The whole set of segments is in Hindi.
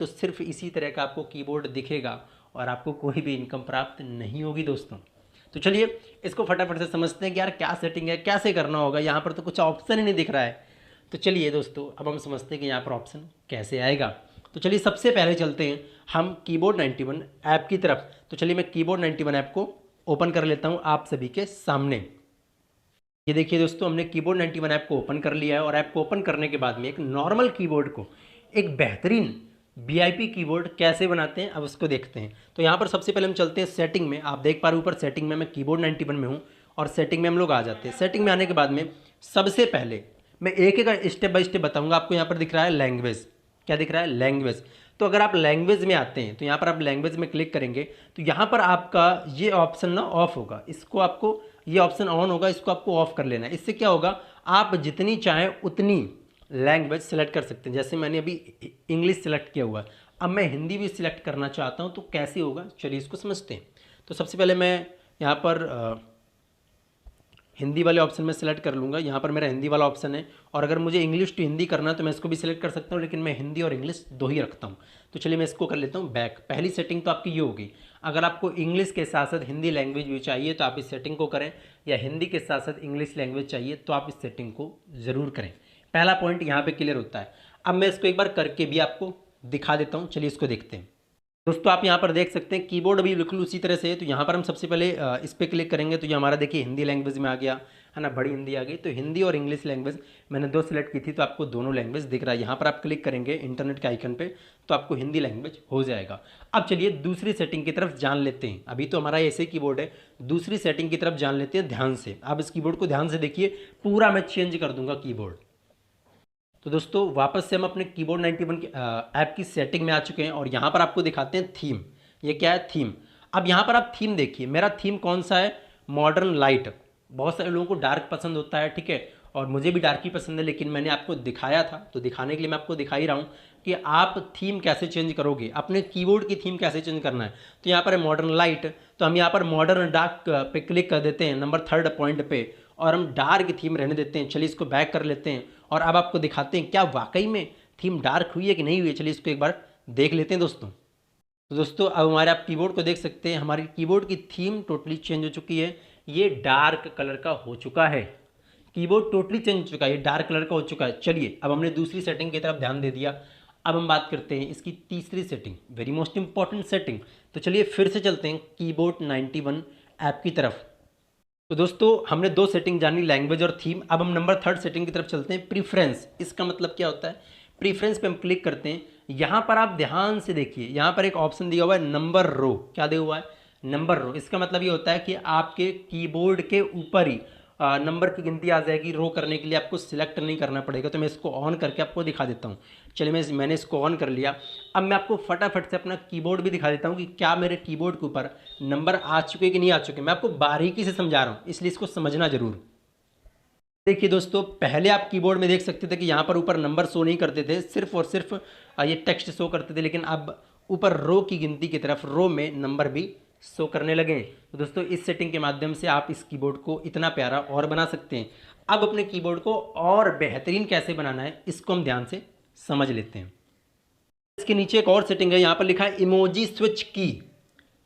तो सिर्फ इसी तरह का आपको कीबोर्ड दिखेगा और आपको कोई भी इनकम प्राप्त नहीं होगी दोस्तों। तो चलिए इसको फटाफट से समझते हैं कि यार क्या सेटिंग है, कैसे करना होगा। यहाँ पर तो कुछ ऑप्शन ही नहीं दिख रहा है। तो चलिए दोस्तों अब हम समझते हैं कि यहाँ पर ऑप्शन कैसे आएगा। तो चलिए सबसे पहले चलते हैं हम कीबोर्ड 91 ऐप की तरफ। तो चलिए मैं कीबोर्ड 91 ऐप को ओपन कर लेता हूँ आप सभी के सामने। ये देखिए दोस्तों, हमने कीबोर्ड 91 ऐप को ओपन कर लिया है और ऐप को ओपन करने के बाद में एक नॉर्मल कीबोर्ड को एक बेहतरीन वीआईपी कीबोर्ड कैसे बनाते हैं अब उसको देखते हैं। तो यहाँ पर सबसे पहले हम चलते हैं सेटिंग में। आप देख पा रहे हो ऊपर सेटिंग में, मैं कीबोर्ड 91 में हूँ और सेटिंग में हम लोग आ जाते हैं। सेटिंग में आने के बाद में सबसे पहले मैं एक एक स्टेप बाय स्टेप बताऊँगा। आपको यहाँ पर दिख रहा है लैंग्वेज, क्या दिख रहा है, लैंग्वेज। तो अगर आप लैंग्वेज में आते हैं तो यहाँ पर आप लैंग्वेज में क्लिक करेंगे तो यहाँ पर आपका ये ऑप्शन ना ऑफ होगा, इसको आपको, ये ऑप्शन ऑन होगा, इसको आपको ऑफ कर लेना है। इससे क्या होगा, आप जितनी चाहें उतनी लैंग्वेज सेलेक्ट कर सकते हैं। जैसे मैंने अभी इंग्लिश सेलेक्ट किया हुआ है, अब मैं हिंदी भी सिलेक्ट करना चाहता हूँ तो कैसे होगा, चलिए इसको समझते हैं। तो सबसे पहले मैं यहाँ पर हिंदी वाले ऑप्शन में सेलेक्ट कर लूँगा। यहाँ पर मेरा हिंदी वाला ऑप्शन है और अगर मुझे इंग्लिश टू हिंदी करना है तो मैं इसको भी सिलेक्ट कर सकता हूँ, लेकिन मैं हिंदी और इंग्लिश दो ही रखता हूँ। तो चलिए मैं इसको कर लेता हूँ बैक। पहली सेटिंग तो आपकी ये होगी। अगर आपको इंग्लिश के साथ साथ हिंदी लैंग्वेज भी चाहिए तो आप इस सेटिंग को करें, या हिंदी के साथ साथ इंग्लिश लैंग्वेज चाहिए तो आप इस सेटिंग को ज़रूर करें। पहला पॉइंट यहाँ पर क्लियर होता है। अब मैं इसको एक बार करके भी आपको दिखा देता हूँ, चलिए इसको देखते हैं। दोस्तों आप यहाँ पर देख सकते हैं कीबोर्ड भी बिल्कुल उसी तरह से है। तो यहाँ पर हम सबसे पहले इस पर क्लिक करेंगे तो ये हमारा देखिए हिंदी लैंग्वेज में आ गया है ना, बड़ी हिंदी आ गई। तो हिंदी और इंग्लिश लैंग्वेज मैंने दो सिलेक्ट की थी तो आपको दोनों लैंग्वेज दिख रहा है। यहाँ पर आप क्लिक करेंगे इंटरनेट के आइकन पे तो आपको हिंदी लैंग्वेज हो जाएगा। अब चलिए दूसरी सेटिंग की तरफ जान लेते हैं। अभी तो हमारा ऐसे कीबोर्ड है, दूसरी सेटिंग की तरफ जान लेते हैं ध्यान से। आप इस कीबोर्ड को ध्यान से देखिए, पूरा मैं चेंज कर दूंगा कीबोर्ड। तो दोस्तों वापस से हम अपने कीबोर्ड 91 की ऐप की सेटिंग में आ चुके हैं और यहाँ पर आपको दिखाते हैं थीम। ये क्या है, थीम। अब यहाँ पर आप थीम देखिए, मेरा थीम कौन सा है, मॉडर्न लाइट। बहुत सारे लोगों को डार्क पसंद होता है, ठीक है, और मुझे भी डार्क ही पसंद है, लेकिन मैंने आपको दिखाया था तो दिखाने के लिए मैं आपको दिखा ही रहा हूँ कि आप थीम कैसे चेंज करोगे, अपने कीबोर्ड की थीम कैसे चेंज करना है। तो यहाँ पर है मॉडर्न लाइट, तो हम यहाँ पर मॉडर्न डार्क पे क्लिक कर देते हैं नंबर 3rd पॉइंट पे और हम डार्क थीम रहने देते हैं। चलिए इसको बैक कर लेते हैं और अब आपको दिखाते हैं क्या वाकई में थीम डार्क हुई है कि नहीं हुई है। चलिए इसको एक बार देख लेते हैं दोस्तों। तो दोस्तों अब हमारे आप कीबोर्ड को देख सकते हैं, हमारी कीबोर्ड की थीम टोटली चेंज हो चुकी है। ये डार्क कलर का हो चुका है, कीबोर्ड टोटली चेंज हो चुका है, ये डार्क कलर का हो चुका है। चलिए अब हमने दूसरी सेटिंग की तरफ ध्यान दे दिया। अब हम बात करते हैं इसकी तीसरी setting, very most important setting. तो चलिए फिर से चलते हैं कीबोर्ड 91 ऐप की तरफ। तो दोस्तों हमने दो सेटिंग जानी, लैंग्वेज और थीम। अब हम नंबर 3rd सेटिंग की तरफ चलते हैं, प्रीफ्रेंस। इसका मतलब क्या होता है, प्रीफ्रेंस पे हम क्लिक करते हैं। यहाँ पर आप ध्यान से देखिए, यहाँ पर एक ऑप्शन दिया हुआ है नंबर रो। क्या दिया हुआ है, नंबर रो। इसका मतलब ये होता है कि आपके कीबोर्ड के ऊपर ही नंबर की गिनती आ जाएगी। रो करने के लिए आपको सिलेक्ट नहीं करना पड़ेगा। तो मैं इसको ऑन करके आपको दिखा देता हूँ। चलिए मैंने इसको ऑन कर लिया। अब मैं आपको फटाफट से अपना कीबोर्ड भी दिखा देता हूँ कि क्या मेरे कीबोर्ड के ऊपर नंबर आ चुके कि नहीं आ चुके। मैं आपको बारीकी से समझा रहा हूँ, इसलिए इसको समझना जरूर। देखिए दोस्तों, पहले आप कीबोर्ड में देख सकते थे कि यहाँ पर ऊपर नंबर शो नहीं करते थे, सिर्फ और सिर्फ ये टेक्स्ट शो करते थे, लेकिन अब ऊपर रो की गिनती की तरफ रो में नंबर भी शो करने लगे। तो दोस्तों इस सेटिंग के माध्यम से आप इस कीबोर्ड को इतना प्यारा और बना सकते हैं। अब अपने कीबोर्ड को और बेहतरीन कैसे बनाना है इसको हम ध्यान से समझ लेते हैं। इसके नीचे एक और सेटिंग है, यहाँ पर लिखा है इमोजी स्विच की।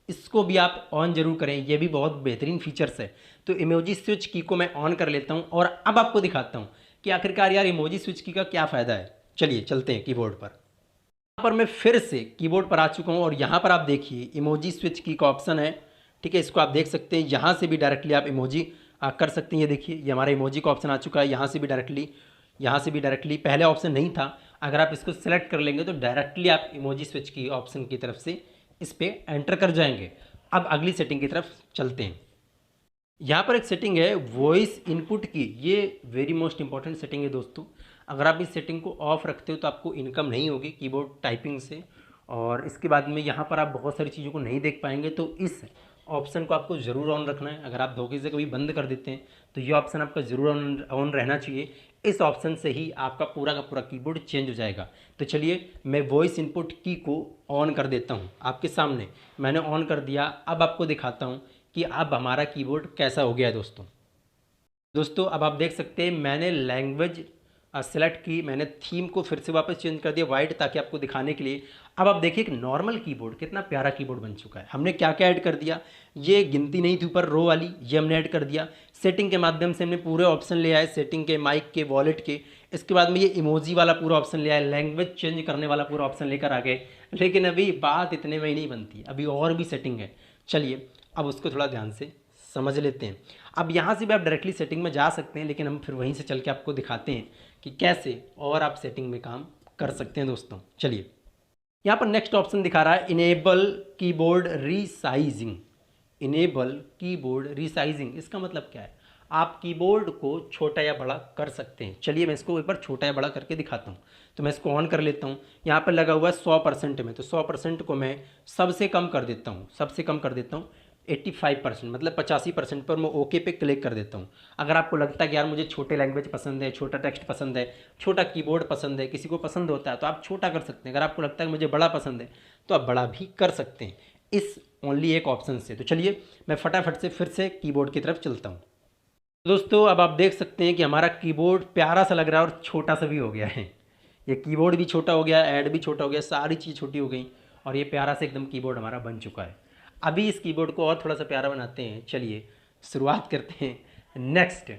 इसको भी आप ऑन जरूर करें, ये भी बहुत बेहतरीन फीचर्स है। तो इमोजी स्विच की को मैं ऑन कर लेता हूँ और अब आपको दिखाता हूँ कि आखिरकार यार इमोजी स्विच की का क्या फ़ायदा है। चलिए चलते हैं कीबोर्ड पर। यहाँ पर मैं फिर से कीबोर्ड पर आ चुका हूँ और यहाँ पर आप देखिए इमोजी स्विच की का ऑप्शन है, ठीक है, इसको आप देख सकते हैं। यहाँ से भी डायरेक्टली आप इमोजी कर सकते हैं। ये देखिए ये हमारा इमोजी का ऑप्शन आ चुका है, यहाँ से भी डायरेक्टली, यहाँ से भी डायरेक्टली। पहले ऑप्शन नहीं था, अगर आप इसको सेलेक्ट कर लेंगे तो डायरेक्टली आप इमोजी स्विच की ऑप्शन की तरफ से इस पर एंटर कर जाएंगे। अब अगली सेटिंग की तरफ चलते हैं। यहाँ पर एक सेटिंग है वॉइस इनपुट की, ये वेरी मोस्ट इंपॉर्टेंट सेटिंग है दोस्तों। अगर आप इस सेटिंग को ऑफ रखते हो तो आपको इनकम नहीं होगी कीबोर्ड टाइपिंग से, और इसके बाद में यहाँ पर आप बहुत सारी चीज़ों को नहीं देख पाएंगे। तो इस ऑप्शन को आपको ज़रूर ऑन रखना है। अगर आप धोखे से कभी बंद कर देते हैं तो ये ऑप्शन आपका ज़रूर ऑन रहना चाहिए। इस ऑप्शन से ही आपका पूरा का पूरा कीबोर्ड चेंज हो जाएगा। तो चलिए मैं वॉइस इनपुट की को ऑन कर देता हूँ आपके सामने। मैंने ऑन कर दिया। अब आपको दिखाता हूँ कि अब हमारा कीबोर्ड कैसा हो गया है दोस्तों। अब आप देख सकते हैं मैंने लैंग्वेज सेलेक्ट की, मैंने थीम को फिर से वापस चेंज कर दिया वाइट ताकि आपको दिखाने के लिए। अब आप देखिए एक नॉर्मल कीबोर्ड कितना प्यारा कीबोर्ड बन चुका है। हमने क्या क्या ऐड कर दिया, ये गिनती नहीं थी ऊपर रो वाली, ये हमने ऐड कर दिया। सेटिंग के माध्यम से हमने पूरे ऑप्शन ले आए, सेटिंग के, माइक के, वॉलेट के। इसके बाद में ये इमोजी वाला पूरा ऑप्शन ले आए, लैंग्वेज चेंज करने वाला पूरा ऑप्शन लेकर आ गए। लेकिन अभी बात इतने में ही नहीं बनती, अभी और भी सेटिंग है। चलिए अब उसको थोड़ा ध्यान से समझ लेते हैं। अब यहाँ से भी आप डायरेक्टली सेटिंग में जा सकते हैं, लेकिन हम फिर वहीं से चल के आपको दिखाते हैं कि कैसे और आप सेटिंग में काम कर सकते हैं दोस्तों। चलिए यहाँ पर नेक्स्ट ऑप्शन दिखा रहा है enable keyboard resizing. Enable keyboard resizing इसका मतलब क्या है, आप कीबोर्ड को छोटा या बड़ा कर सकते हैं। चलिए मैं इसको एक बार छोटा या बड़ा करके दिखाता हूँ। तो मैं इसको ऑन कर लेता हूँ, यहाँ पर लगा हुआ है 100% में, तो 100% को मैं सबसे कम कर देता हूँ, सबसे कम कर देता हूँ 85%, मतलब 85% पर मैं ओके पे क्लिक कर देता हूँ। अगर आपको लगता है कि यार मुझे छोटे लैंग्वेज पसंद है, छोटा टेक्स्ट पसंद है, छोटा कीबोर्ड पसंद है, किसी को पसंद होता है तो आप छोटा कर सकते हैं। अगर आपको लगता है कि मुझे बड़ा पसंद है तो आप बड़ा भी कर सकते हैं इस ओनली एक ऑप्शन से। तो चलिए मैं फटाफट से फिर से कीबोर्ड की तरफ चलता हूँ। दोस्तों अब आप देख सकते हैं कि हमारा कीबोर्ड प्यारा सा लग रहा है और छोटा सा भी हो गया है। ये कीबोर्ड भी छोटा हो गया, ऐड भी छोटा हो गया, सारी चीज़ छोटी हो गई और ये प्यारा सा एकदम कीबोर्ड हमारा बन चुका है। अभी इस कीबोर्ड को और थोड़ा सा प्यारा बनाते हैं। चलिए शुरुआत करते हैं नेक्स्ट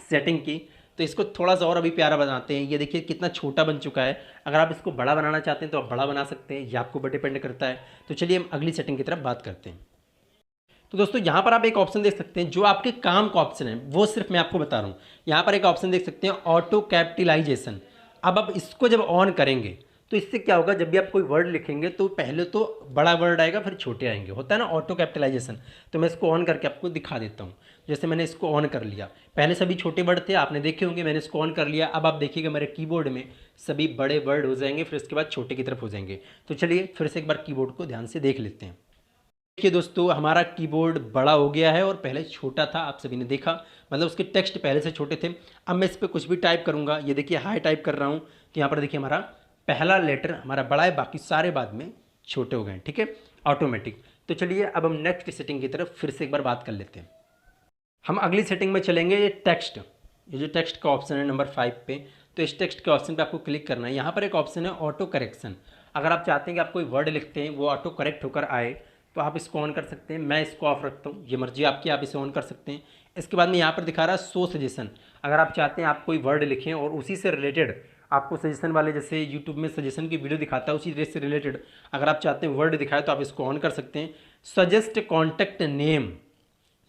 सेटिंग की। तो इसको थोड़ा सा और अभी प्यारा बनाते हैं। ये देखिए कितना छोटा बन चुका है। अगर आप इसको बड़ा बनाना चाहते हैं तो आप बड़ा बना सकते हैं, ये आपके ऊपर डिपेंड करता है। तो चलिए हम अगली सेटिंग की तरफ बात करते हैं। तो दोस्तों यहाँ पर आप एक ऑप्शन देख सकते हैं जो आपके काम का ऑप्शन है, वो सिर्फ मैं आपको बता रहा हूँ। यहाँ पर एक ऑप्शन देख सकते हैं ऑटो कैपिटलाइजेशन। अब आप इसको जब ऑन करेंगे तो इससे क्या होगा, जब भी आप कोई वर्ड लिखेंगे तो पहले तो बड़ा वर्ड आएगा फिर छोटे आएंगे, होता है ना ऑटो कैपिटलाइजेशन। तो मैं इसको ऑन करके आपको दिखा देता हूँ। जैसे मैंने इसको ऑन कर लिया, पहले सभी छोटे वर्ड थे आपने देखे होंगे, मैंने इसको ऑन कर लिया। अब आप देखिएगा मेरे कीबोर्ड में सभी बड़े वर्ड हो जाएंगे, फिर उसके बाद छोटे की तरफ हो जाएंगे। तो चलिए फिर से एक बार कीबोर्ड को ध्यान से देख लेते हैं। देखिए दोस्तों हमारा कीबोर्ड बड़ा हो गया है और पहले छोटा था, आप सभी ने देखा, मतलब उसके टेक्स्ट पहले से छोटे थे। अब मैं इस पर कुछ भी टाइप करूँगा, ये देखिए हाई टाइप कर रहा हूँ तो यहाँ पर देखिए हमारा पहला लेटर हमारा बड़ा है, बाकी सारे बाद में छोटे हो गए हैं, ठीक है, ऑटोमेटिक। तो चलिए अब हम नेक्स्ट सेटिंग की तरफ फिर से एक बार बात कर लेते हैं। हम अगली सेटिंग में चलेंगे, ये टेक्स्ट, ये जो टेक्स्ट का ऑप्शन है नंबर 5 पे। तो इस टेक्स्ट के ऑप्शन पे आपको क्लिक करना है। यहाँ पर एक ऑप्शन है ऑटो करेक्शन। अगर आप चाहते हैं कि आप कोई वर्ड लिखते हैं वो ऑटो करेक्ट होकर आए तो आप इसको ऑन कर सकते हैं। मैं इसको ऑफ रखता हूँ, ये मर्जी आपकी, आप इसे ऑन कर सकते हैं। इसके बाद में यहाँ पर दिखा रहा है शो सजेशन। अगर आप चाहते हैं आप कोई वर्ड लिखें और उसी से रिलेटेड आपको सजेशन वाले, जैसे यूट्यूब में सजेशन की वीडियो दिखाता है उसी ड्रेस से रिलेटेड अगर आप चाहते हैं वर्ड दिखाए तो आप इसको ऑन कर सकते हैं। Suggest contact name,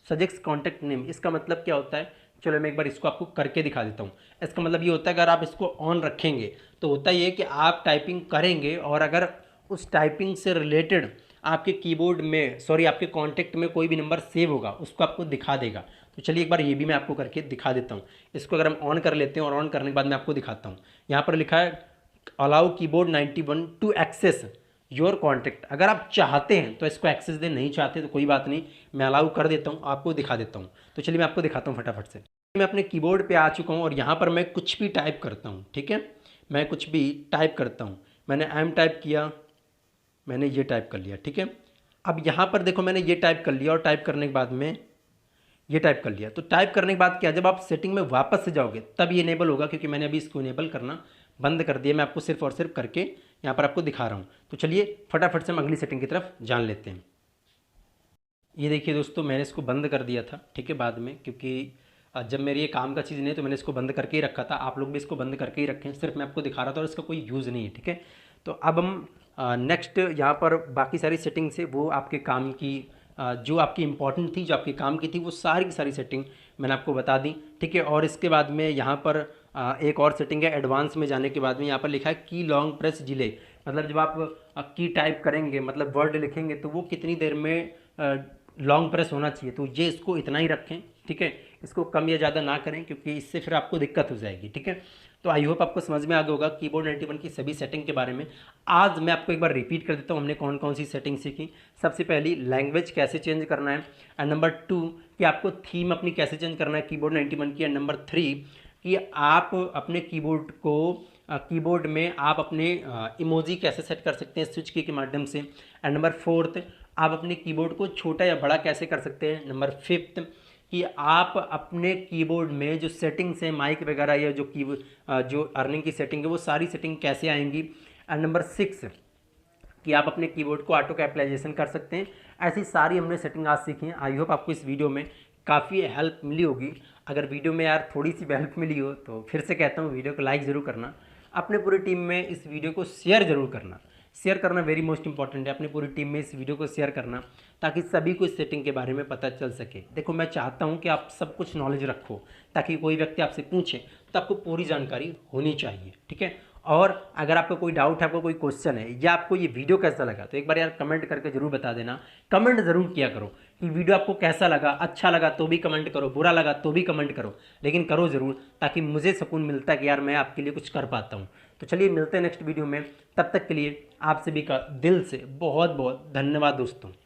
suggest contact name इसका मतलब क्या होता है, चलो मैं एक बार इसको आपको करके दिखा देता हूँ। इसका मतलब ये होता है अगर आप इसको ऑन रखेंगे तो होता ये है कि आप टाइपिंग करेंगे और अगर उस टाइपिंग से रिलेटेड आपके कीबोर्ड में, सॉरी आपके कॉन्टैक्ट में कोई भी नंबर सेव होगा उसको आपको दिखा देगा। तो चलिए एक बार ये भी मैं आपको करके दिखा देता हूँ। इसको अगर हम ऑन कर लेते हैं और ऑन करने के बाद मैं आपको दिखाता हूँ। यहाँ पर लिखा है allow keyboard 91 to access your contact. अगर आप चाहते हैं तो इसको एक्सेस दें, नहीं चाहते तो कोई बात नहीं, मैं अलाउ कर देता हूँ, आपको दिखा देता हूँ। तो चलिए मैं आपको दिखाता हूँ फटाफट से। मैं अपने कीबोर्ड पे आ चुका हूँ और यहाँ पर मैं कुछ भी टाइप करता हूँ, ठीक है, मैं कुछ भी टाइप करता हूँ। मैंने एम टाइप किया, मैंने ये टाइप कर लिया, ठीक है। अब यहाँ पर देखो मैंने ये टाइप कर लिया और टाइप करने के बाद में ये टाइप कर लिया। तो टाइप करने के बाद क्या, जब आप सेटिंग में वापस से जाओगे तब ये इनेबल होगा, क्योंकि मैंने अभी इसको इनेबल करना बंद कर दिया। मैं आपको सिर्फ और सिर्फ करके यहाँ पर आपको दिखा रहा हूँ। तो चलिए फटाफट से हम अगली सेटिंग की तरफ जान लेते हैं। ये देखिए दोस्तों मैंने इसको बंद कर दिया था, ठीक है, बाद में, क्योंकि जब मेरी ये काम का चीज़ नहीं है तो मैंने इसको बंद करके ही रखा था। आप लोग भी इसको बंद करके ही रखें, सिर्फ मैं आपको दिखा रहा था और इसका कोई यूज़ नहीं है, ठीक है। तो अब हम नेक्स्ट यहाँ पर बाकी सारी सेटिंग से वो आपके काम की जो आपकी इंपॉर्टेंट थी, जो आपके काम की थी, वो सारी की सारी सेटिंग मैंने आपको बता दी, ठीक है। और इसके बाद में यहाँ पर एक और सेटिंग है एडवांस में जाने के बाद में, यहाँ पर लिखा है की लॉन्ग प्रेस डिले। मतलब जब आप की टाइप करेंगे, मतलब वर्ड लिखेंगे तो वो कितनी देर में लॉन्ग प्रेस होना चाहिए, तो ये इसको इतना ही रखें, ठीक है, इसको कम या ज़्यादा ना करें क्योंकि इससे फिर आपको दिक्कत हो जाएगी, ठीक है। तो आई होप आपको समझ में आ गया होगा कीबोर्ड 91 की सभी सेटिंग के बारे में। आज मैं आपको एक बार रिपीट कर देता हूँ हमने कौन कौन सी सेटिंग सीखी। सबसे पहली लैंग्वेज कैसे चेंज करना है, एंड नंबर 2 कि आपको थीम अपनी कैसे चेंज करना है कीबोर्ड 91 की, एंड नंबर 3 कि आप अपने कीबोर्ड को कीबोर्ड में आप अपने इमोजी कैसे सेट कर सकते हैं स्विच की के माध्यम से, एंड नंबर 4 आप अपने कीबोर्ड को छोटा या बड़ा कैसे कर सकते हैं, नंबर 5 कि आप अपने कीबोर्ड में जो सेटिंग्स है माइक वगैरह या जो कीबोर्ड जो अर्निंग की सेटिंग है वो सारी सेटिंग कैसे आएंगी। एंड नंबर 6 कि आप अपने कीबोर्ड को ऑटो कैपिटलाइजेशन कर सकते हैं। ऐसी सारी हमने सेटिंग आज सीखी हैं। आई होप आपको इस वीडियो में काफ़ी हेल्प मिली होगी। अगर वीडियो में यार थोड़ी सी भी हेल्प मिली हो तो फिर से कहता हूँ वीडियो को लाइक ज़रूर करना, अपने पूरी टीम में इस वीडियो को शेयर ज़रूर करना। शेयर करना वेरी मोस्ट इंपॉर्टेंट है, अपनी पूरी टीम में इस वीडियो को शेयर करना ताकि सभी को इस सेटिंग के बारे में पता चल सके। देखो मैं चाहता हूँ कि आप सब कुछ नॉलेज रखो ताकि कोई व्यक्ति आपसे पूछे तो आपको पूरी जानकारी होनी चाहिए, ठीक है। और अगर आपको कोई डाउट है, आपको कोई क्वेश्चन है या आपको ये वीडियो कैसा लगा तो एक बार यार कमेंट करके ज़रूर बता देना। कमेंट ज़रूर किया करो कि वीडियो आपको कैसा लगा, अच्छा लगा तो भी कमेंट करो, बुरा लगा तो भी कमेंट करो, लेकिन करो ज़रूर ताकि मुझे सुकून मिलता है कि यार मैं आपके लिए कुछ कर पाता हूँ। तो चलिए मिलते हैं नेक्स्ट वीडियो में, तब तक के लिए आप सभी का दिल से बहुत बहुत धन्यवाद दोस्तों।